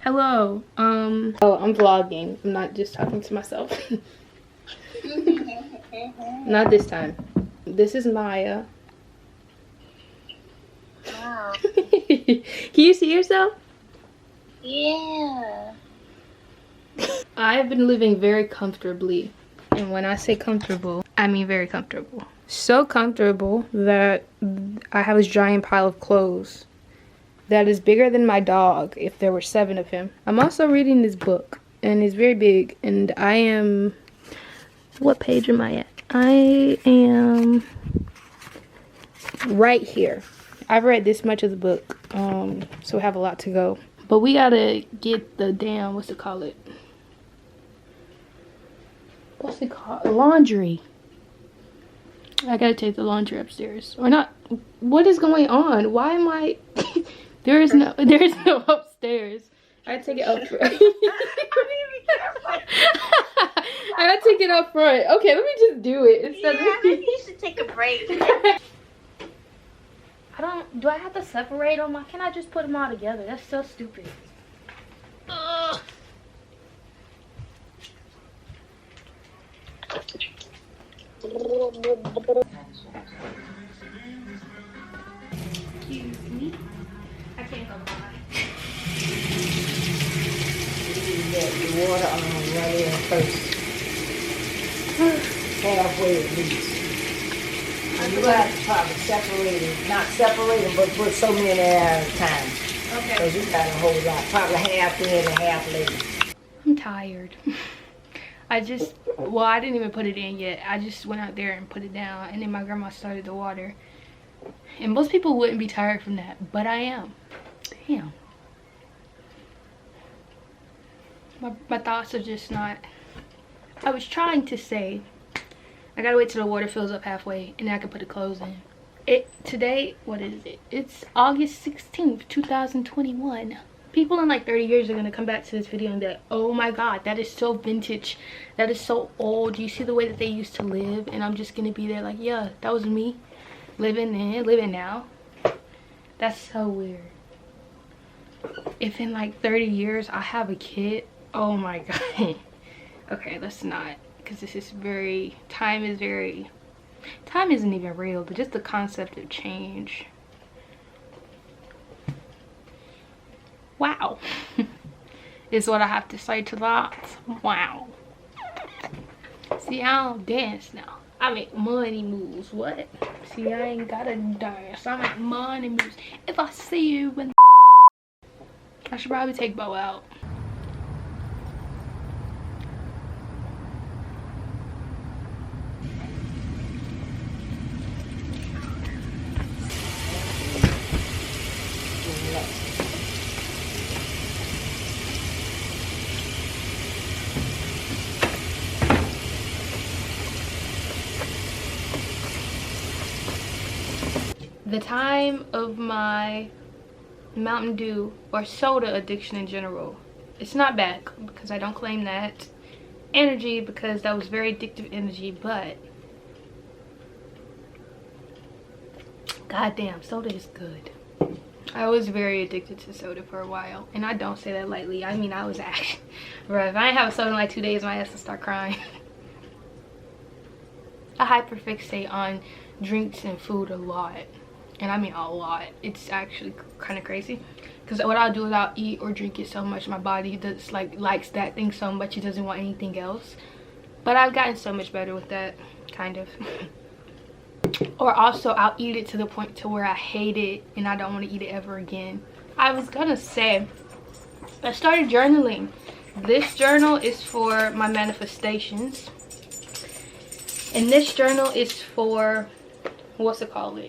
Hello. Oh, I'm vlogging. I'm not just talking to myself. Not this time. This is Maya. Wow. Can you see yourself? Yeah. I've been living very comfortably. And when I say comfortable, I mean very comfortable. So comfortable that I have this giant pile of clothes that is bigger than my dog if there were 7 of him. I'm also reading this book, and it's very big, and I am... What page am I at? I am right here. I've read this much of the book, so I have a lot to go. But we gotta get the damn, what's it called? What's it called? Laundry. I gotta take the laundry upstairs. Or not. What is going on? Why am I... there is no upstairs. I take it up front. I gotta take it up front. Okay, let me just do it. Instead Maybe you should take a break. Do I have to separate them? Why can't I just put them all together? That's so stupid. Ugh. Excuse me. I can't go by. Get the water on right in first. Halfway at least. And you have to probably separate it, not separate them, but put so many at a time. Okay. Because you got a whole lot, probably half in and half later. I'm tired. I didn't even put it in yet. I just went out there and put it down, and then my grandma started the water. And most people wouldn't be tired from that, but I am. Damn. My thoughts are just not... I was trying to say, I gotta wait till the water fills up halfway, and then I can put the clothes in. Today, what is it? It's August 16th, 2021. People in like 30 years are gonna come back to this video and be like, oh my god, that is so vintage. That is so old. Do you see the way that they used to live? And I'm just gonna be there like, yeah, that was me. Living then, living now. That's so weird. If in like 30 years I have a kid, oh my god. Okay, let's not, because this is very, time isn't even real, but just the concept of change. Wow. Is what I have to say to that. Wow. See, I don't dance now. I make money moves. What? See, I ain't gotta dance. I make money moves. If I see you when I should probably take Bo out. The time of my Mountain Dew or soda addiction in general, it's not back because I don't claim that. Energy, because that was very addictive energy, but goddamn, soda is good. I was very addicted to soda for a while, and I don't say that lightly. I mean, I was actually, bro, if I didn't have a soda in like 2 days, my ass would start crying. I hyperfixate on drinks and food a lot. And I mean a lot. It's actually kind of crazy, because what I'll do is I'll eat or drink it so much my body does likes that thing so much it doesn't want anything else. But I've gotten so much better with that, kind of. Or also I'll eat it to the point to where I hate it and I don't want to eat it ever again. I was gonna say, I started journaling. This journal is for my manifestations, and this journal is for, what's it called?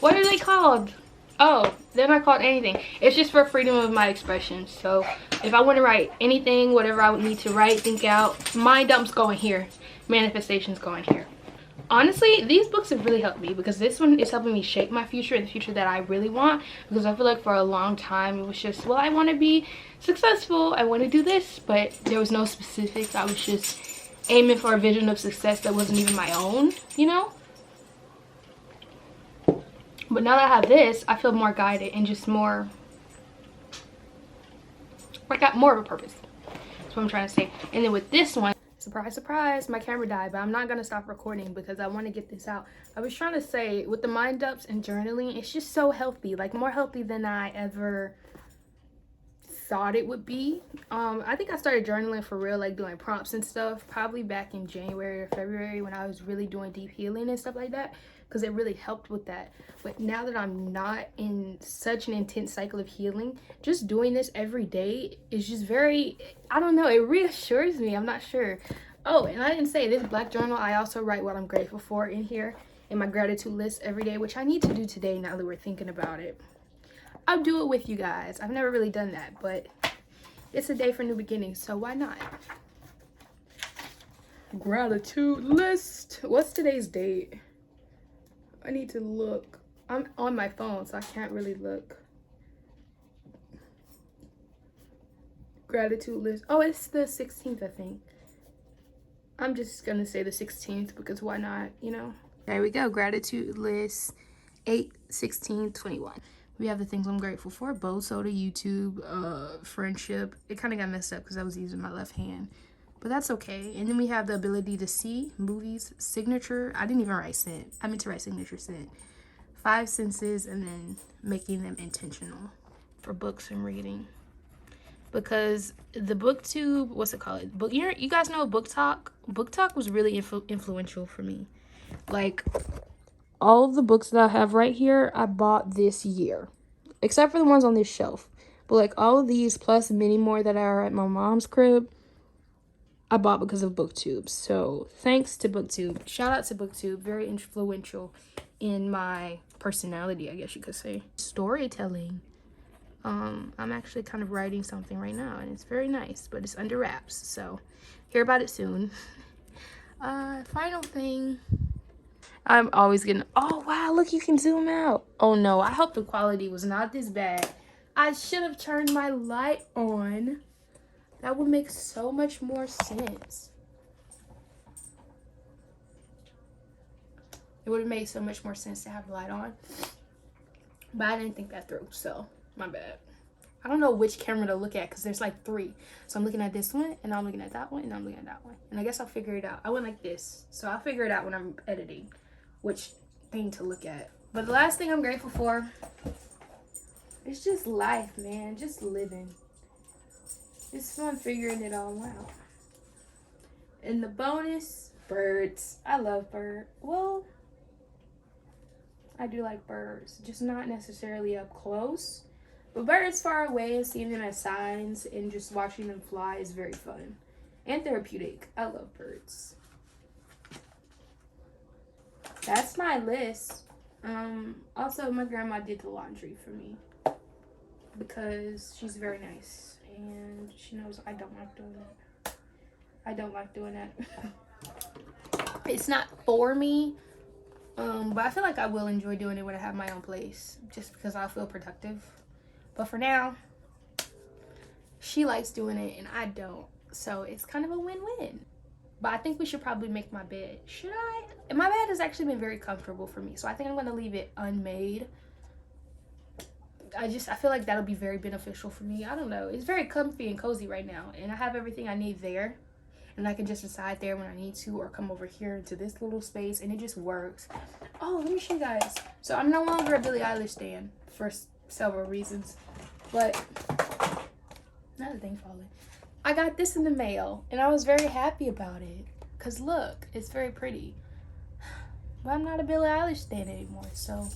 What are they called? Oh, they're not called anything. It's just for freedom of my expression. So if I want to write anything, whatever I would need to write, think out, mind dumps going here, manifestations going here. Honestly, these books have really helped me, because this one is helping me shape my future and the future that I really want. Because I feel like for a long time it was just, well, I want to be successful, I want to do this, but there was no specifics. I was just aiming for a vision of success that wasn't even my own, you know. But now that I have this, I feel more guided and just more I got more of a purpose. That's what I'm trying to say. And then with this one, surprise, surprise, my camera died, but I'm not gonna stop recording because I want to get this out. I was trying to say, with the mind ups and journaling, it's just so healthy, like more healthy than I ever thought it would be. I think I started journaling for real, like doing prompts and stuff, probably back in January or February when I was really doing deep healing and stuff like that, because it really helped with that. But now that I'm not in such an intense cycle of healing, just doing this every day is just very, I don't know, it reassures me. I'm not sure. Oh, and I didn't say this black journal, I also write what I'm grateful for in here in my gratitude list every day, which I need to do today now that we're thinking about it. I'll do it with you guys. I've never really done that, but it's a day for new beginnings, so why not? Gratitude list. What's today's date? I need to look. I'm on my phone, so I can't really look. Gratitude list. Oh, it's the 16th, I think. I'm just gonna say the 16th because why not, you know? There we go. Gratitude list 8/16/21. We have the things I'm grateful for: bowl soda, YouTube, friendship. It kind of got messed up because I was using my left hand, but that's okay. And then we have the ability to see, movies, signature. I didn't even write scent. I meant to write signature scent. 5 senses, and then making them intentional for books and reading. Because the booktube, what's it called? You guys know Book Talk? Book Talk was really influential for me. Like, all of the books that I have right here, I bought this year. Except for the ones on this shelf. But like all of these, plus many more that are at my mom's crib, I bought because of BookTube. So thanks to BookTube. Shout out to BookTube. Very influential in my personality, I guess you could say. Storytelling. I'm actually kind of writing something right now, and it's very nice, but it's under wraps. So hear about it soon. Final thing. I'm always getting, oh wow, look, you can zoom out. Oh no, I hope the quality was not this bad. I should have turned my light on. That would make so much more sense. It would have made so much more sense to have the light on. But I didn't think that through, so my bad. I don't know which camera to look at because there's like 3. So I'm looking at this one, and I'm looking at that one, and I'm looking at that one. And I guess I'll figure it out. I went like this, so I'll figure it out when I'm editing which thing to look at. But the last thing I'm grateful for is just life, man. Just living. It's fun figuring it all out. And the bonus, birds. I love birds. Well, I do like birds, just not necessarily up close. But birds far away and seeing them as signs and just watching them fly is very fun and therapeutic. I love birds. That's my list. Also, my grandma did the laundry for me because she's very nice and she knows I don't like doing that. I don't like doing that. It's not for me, but I feel like I will enjoy doing it when I have my own place just because I'll feel productive. But for now, she likes doing it and I don't. So it's kind of a win-win. But I think we should probably make my bed. Should I? And my bed has actually been very comfortable for me. So I think I'm going to leave it unmade. I feel like that'll be very beneficial for me. I don't know. It's very comfy and cozy right now. And I have everything I need there. And I can just decide there when I need to or come over here into this little space. And it just works. Oh, let me show you guys. So I'm no longer a Billie Eilish stan for several reasons. But another thing falling. I got this in the mail. And I was very happy about it. Because look, it's very pretty. But I'm not a Billie Eilish stan anymore. So,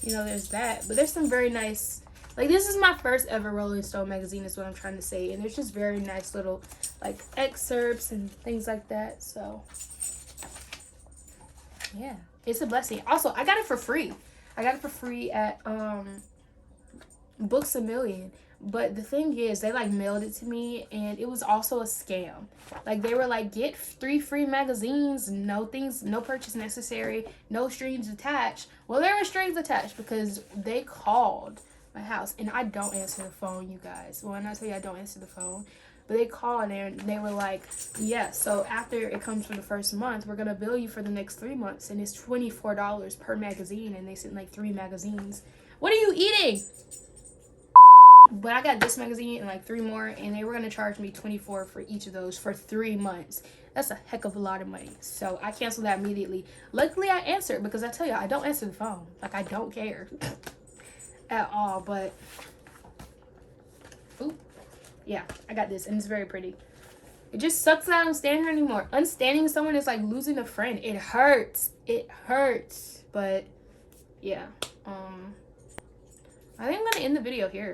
you know, there's that. But there's some very nice... Like, this is my first ever Rolling Stone magazine is what I'm trying to say. And there's just very nice little, like, excerpts and things like that. So, yeah. It's a blessing. Also, I got it for free. I got it for free at Books A Million. But the thing is, they, like, mailed it to me. And it was also a scam. Like, they were like, get 3 free magazines. No purchase necessary. No strings attached. Well, there were strings attached because they called my house, and I don't answer the phone, you guys. When I tell you I don't answer the phone, but they called and they were like, yeah, so after it comes for the first month, we're gonna bill you for the next 3 months, and it's $24 per magazine, and they sent like 3 magazines. What are you eating? but I got this magazine and like 3 more, and they were gonna charge me $24 for each of those for 3 months. That's a heck of a lot of money. So I canceled that immediately. Luckily I answered, because I tell you, I don't answer the phone. Like, I don't care at all. But ooh, yeah, I got this, and it's very pretty. It just sucks that I don't stand here anymore. Unstanding someone is like losing a friend. It hurts. It hurts. But yeah, I think I'm gonna end the video here.